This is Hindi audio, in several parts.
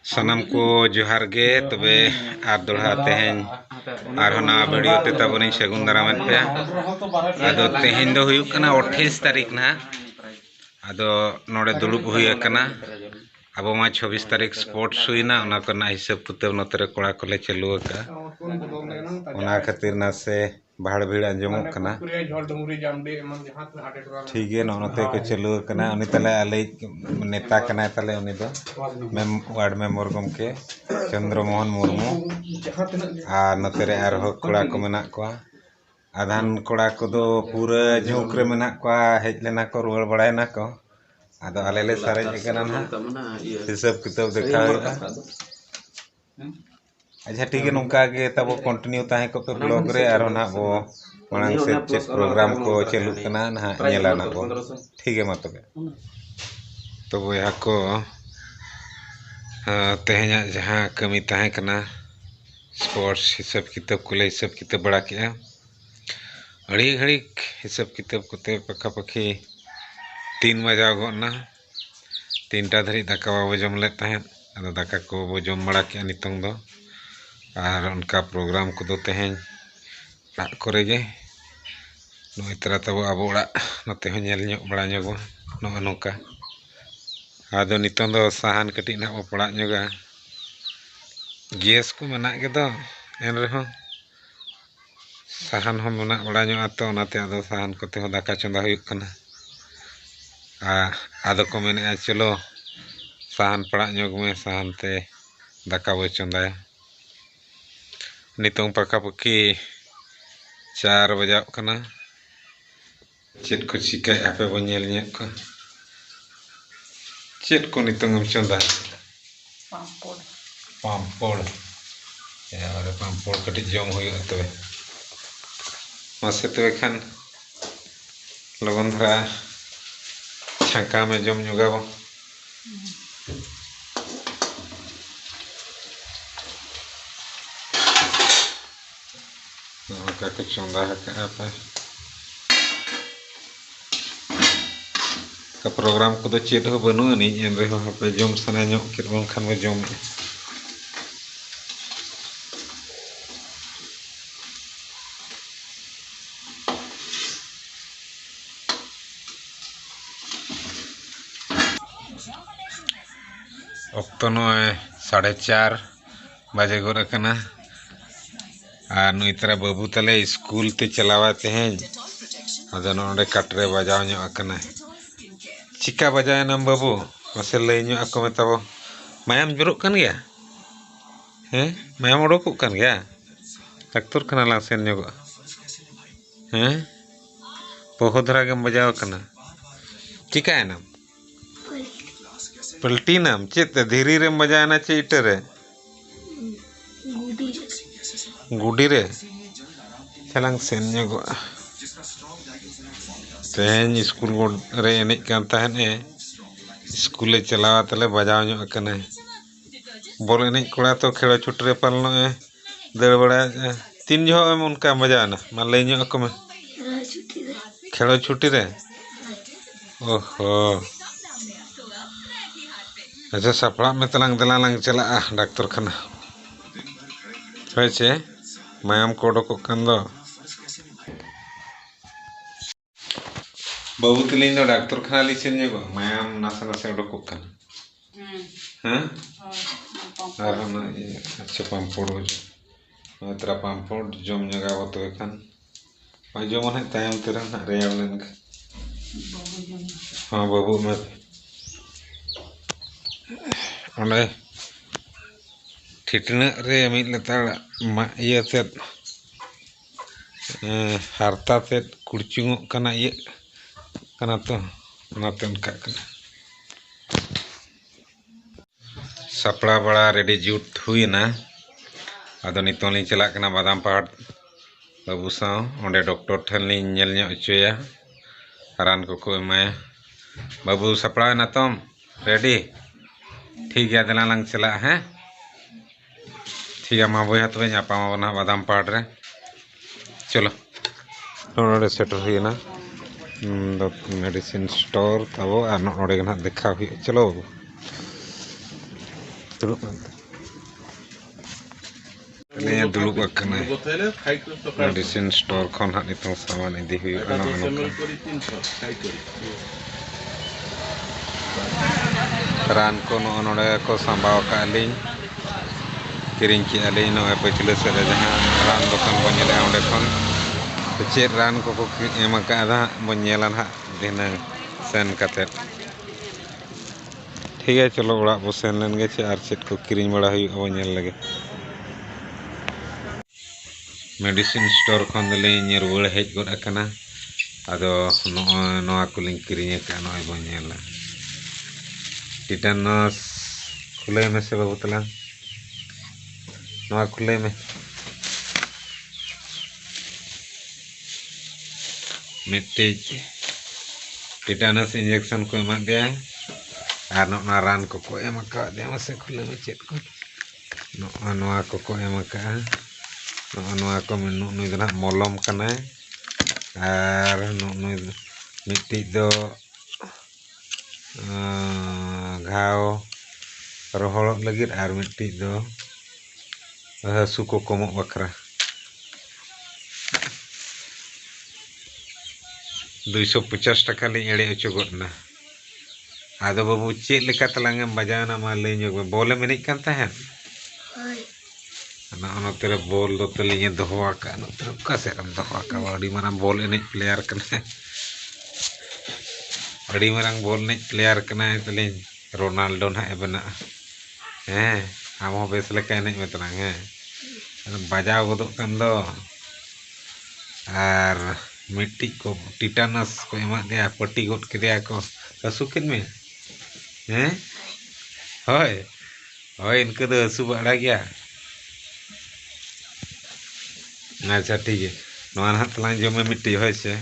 सनम को जोहार गे तबे आर दोड़ा तेहें आर होना वीडियो ते तबनी सगुन दाराम पे आदो तेहें दो हुयुक कना 28 तारीख ना आदो नोडे दुलुब हुई कना अब मा 26 तारीख स्पोर्ट्स हुईना ओना करना हिसाब किताब नतरे कोड़ा कोले चालू का ओना खातिर ना से भाड़ भीड़ अंजमोग कना ठीक है नते को चालू कना उनी तले आले नेता कना तले उनी दो वार्ड मेंबर गमके चंद्रमोहन मुर्मू आ नतरे आरो कोड़ा को मेना को आधान कोड़ा को दो पूरा झुक रे मेना को हेज लेना को रुवाड़ बड़ायना को आदो आले ले सारे कना ना हिसाब किताब देखा अच्छा ठीक है नौका के तब कंटिन्यू ताहे को पे ब्लॉग रे आरो ना वो मांग से चेक प्रोग्राम को चालू कना ना नेला ना को ठीक है मतलब तो वो यहाँ को तेहना जहाँ कमी ताहे कना स्पोर्ट्स हिसाब किताब को ले हिसाब किताब बड़ा किया अड़ी घड़ी हिसाब किताब कोते पक्का पक्की 3 बजा गोना 3टा धरी दाका बाबो जम ले ताहे आदो दाका को वो जम बड़ा किया नितंग दो और उनका प्रोग्राम को दो तेहें ᱚᱲᱟᱜ ᱠᱚᱨᱮ ᱜᱮ ᱱᱚᱜᱼᱚᱭ ᱛᱟᱨᱟ ᱛᱟᱵᱚ ᱟᱵᱚ ᱚᱲᱟᱜ ᱱᱚᱛᱮ ᱦᱚᱸ ᱧᱮᱞ ᱧᱚᱜ ᱵᱟᱲᱟ ᱧᱚᱜᱚ ᱱᱚᱜᱼᱚ ᱱᱚᱝᱠᱟ ᱟᱫᱚ ᱱᱤᱛᱚᱝ ᱫᱚ ᱥᱟᱦᱟᱱ ᱠᱟᱹᱴᱤᱡ ᱱᱟᱜ ᱵᱚ ᱯᱟᱲᱟᱜ ᱧᱚᱜᱟ ᱜᱮᱥ ᱠᱚ ᱢᱮᱱᱟᱜ ᱜᱮᱫᱚ ᱮᱱ ᱨᱮᱦᱚᱸ ᱥᱟᱦᱟᱱ ᱦᱚᱸ ᱢᱮᱱᱟᱜ ᱵᱟᱲᱟ ᱧᱚᱜᱼᱟ ᱛᱚ ᱚᱱᱟᱛᱮ ᱟᱫᱚ ᱥᱟᱦᱟᱱ ᱠᱚᱛᱮ ᱦᱚᱸ ᱫᱟᱠᱟ ᱪᱚᱸᱫᱟ ᱦᱩᱭᱩᱜ ᱠᱟᱱᱟ ᱟᱫᱚ ᱠᱚ ᱢᱮᱱᱮᱜᱼᱟ ᱪᱚᱞᱚ ᱥᱟᱦᱟᱱ ᱯᱟᱲᱟᱜ ᱧᱚᱜ ᱢᱮ ᱥᱟᱦᱟᱱ ᱛᱮ दाका बो चंदाया नितों पक्का पक्की 4 बजा कना चेत को चिका आपे बो नेल ᱧᱮ को चेत को नितों हम चंदा पामपोड़ यार पामपोड़ कटी जम हुई तबे मासे तबे खान लगन धरा छाका में जम ᱧᱚᱜᱟ बो का चंदा पे का प्रोग्राम को चेत हो बनू नहीं एन रे पे जम सना ᱧᱚᱜ के खान में जम अक्तो नय 4:30 बजे गोर कना और नुई तरह बाबू तले स्कूल ते चलावाते हैं अदो नोडे कटरे बजाव ᱧᱚᱜ akana चिका बजाय नम बाबू मसे लई ᱧᱚᱜ ako metabo मायाम जुरुक kan गया हैं मायाम उडोकुक kan गया डाक्टर खाना ला सेन ᱧᱚᱜ हैं बहुत धरा गम बजाव kana चिका है नाम पलटी नाम चेत धीरे रे बजाना चे इटरे गुडी रे चलांग सेन ᱧᱚᱜ तेन स्कूल रे एने कान तहने स्कूल चलावा तले बजाव ᱧᱚᱜ कने बॉल एने कोड़ा तो खेल छुटरे पालनो दड़ बड़ा 3 जो हम उनका बजाना मा लई ᱧᱚᱜ को में खेल छुट्टी रे ओहो अच्छा सपड़ा में तलांग दलांग चला डॉक्टर खाना होइछे मायाम को उडोक कान दो बाबू तलिन दो डॉक्टर खाना ली सेन ᱧᱚᱜ मायाम नासा नासा उडोक कान हैं और हम अच्छा पामपोड़ हो तेरा पामपोड़ जम ᱧᱚᱜᱟ बतो खान और जो मन तायम तेरा ना रेयाव लेन हां बाबू में ओले ठिटना रे मिट लेताड़ ये तेत हारता तेत कुड़चुंग कना ये कना तो नाते उनका कना सपड़ा बड़ा रेडी जूट हुई ना आदो नितों लिंग चला कना बादाम पहाड़ बाबू साव ओंडे डॉक्टर ठन लिंग नेल ᱧᱚᱜ चोया रान को एमाया बाबू सपड़ा ना तुम रेडी ठीक है दला लंग चला है ठीक है मा बोया तबे ᱧᱟᱯᱟᱢ ᱟᱵᱚᱱᱟ बादाम पहाड़ रे चलो नोडे सेटर हुई ना मेडिसिन स्टोर तब और नोडे देखा हुई चलो बाबू Ini dulu bakal medicine store kon hak nitong saman ini hui ran ko no node ko sambao ka aling kiring ki aling no apa chile sere jahan ran dokan bonyele onde kon chet ran ko ko emaka ada bonyelan hak dinang sen katet ठीक है चलो बड़ा बो सेन लेन गे चे आर चेट को किरिंग बड़ा हुई बonyel लगे मेडिसिन स्टोर खन दले रुवाड़ हेज गड आकना आदो नोआ कुलिंग किरिंग का नोय बonyela टिटानस खुले में से बाबू तला नोआ खुले में मिट्टी टिटानस इंजेक्शन को एमा दे आर नोना रान को एमा का दे से खुले में चेट को नोआ को एमा का नोआ को नुई दना मलम कना आर नुई मिट्टी दो घाव रोहड़ लगे आर मिट्टी दो हसु को कम बखरा 250 टाका ली एड़े अचुगना आदो बाबू चेक लेका तलांगे बजावना मा ले बॉल में एनज कान तहन तेरे बॉल दो तलिए दोहवा का का सेरम दोहवा का अड़ी मारा बॉल एनज प्लेयर कने अड़ी मारा बॉल एनज प्लेयर कने तले रोनाल्डो ना बना हैं हम हो बेस लेका एनज में तलांग हैं बजाव गदो कान दो आर मिट्टी को टिटानस को एमा दिया पट्टी गोट के दिया को हसुकिन में हैं होय होय इनके तो हसु बड़ा गया अच्छा ठीक है नोआ ना तलांग जमे मिट्टी होय से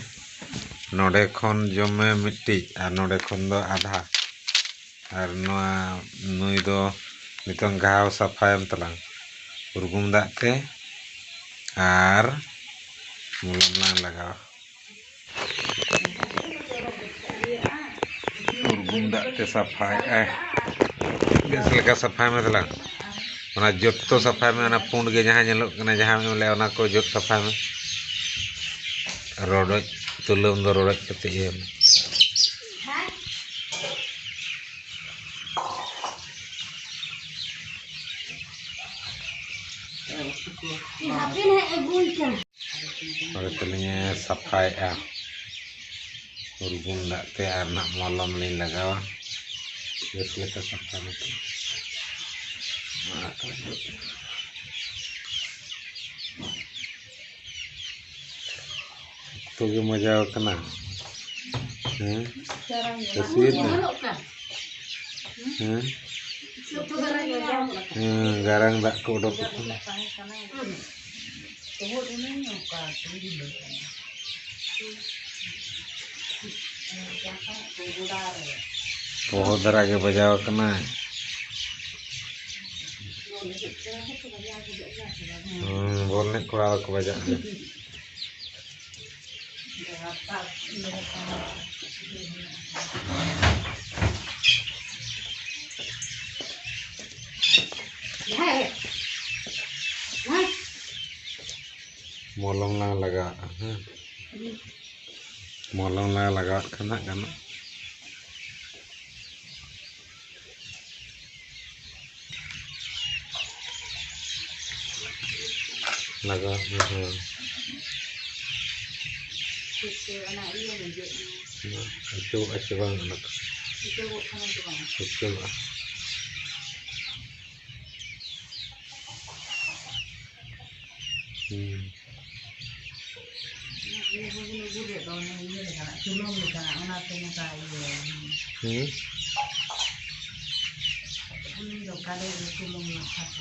नोडे खन जमे मिट्टी आर नोडे खन दो आधा आर नोआ नुई दो नितंग घाव सफायम तलांग उर्गुम दाते आर मुलम लांग लगाओ उर्गुम दाते सफाई बेस लेका सफाई में तलांग ओना जोत्तो सफाई में ओना पुंड गे जहां नेलोग कना जहां में ले ओना को जोत सफाई में रोडoj तुलम दो रोडoj कते ये और तलिए सफाई आ उर्गुम दाते आर ना मलम ले लगावा बेस लेका सफाई में तो के मजा कना हैं तस्वीर में हैं गारंग दा को उडोक बहुत दरा के बजाव कना बोलने कोड़ा को बजा मलम ला लगा मलम ला लगा खाना गाना लगा itu aja bang anak itu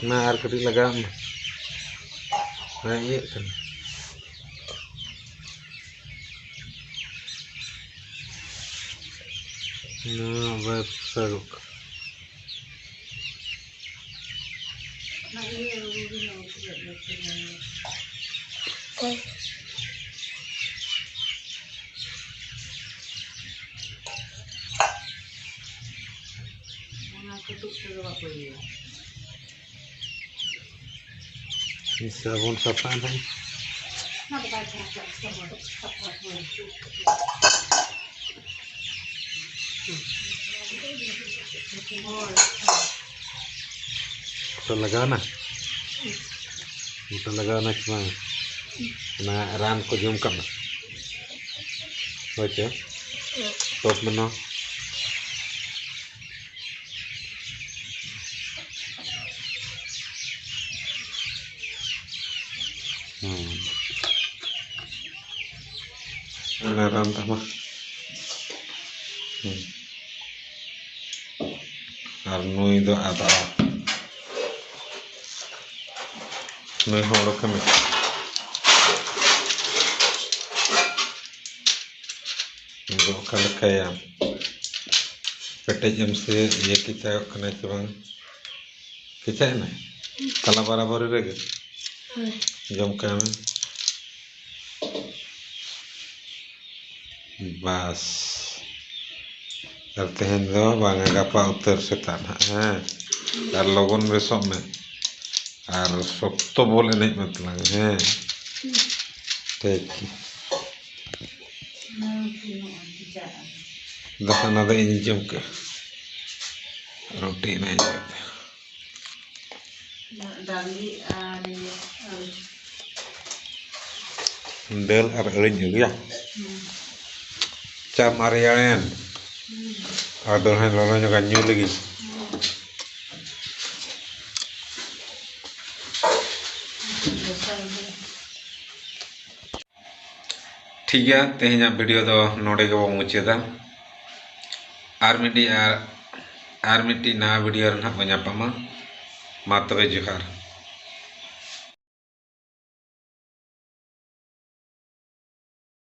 nah air kering lagam nah iya kan nah baik saruk sabun sapa nih. Kita lagana cuma na ran ko jum kam baca top meno na ran tama arnui do ada nui horo kami kalau kayak petai jam se ye kita kena coba kita na kalau barabar lagi jam kami bas artinya do bang gapa utar setan dar logon besok me ar sokto bol enek matlang tek dah nada ini jam ke roti na del ar eureun ya cam arian ador han lolonya kanyu lagi ठीक है तेहना वीडियो दो नोडे के बो मुचादा आर मिट्टी नया वीडियो रहा बो नापामा मा तबे जोहार।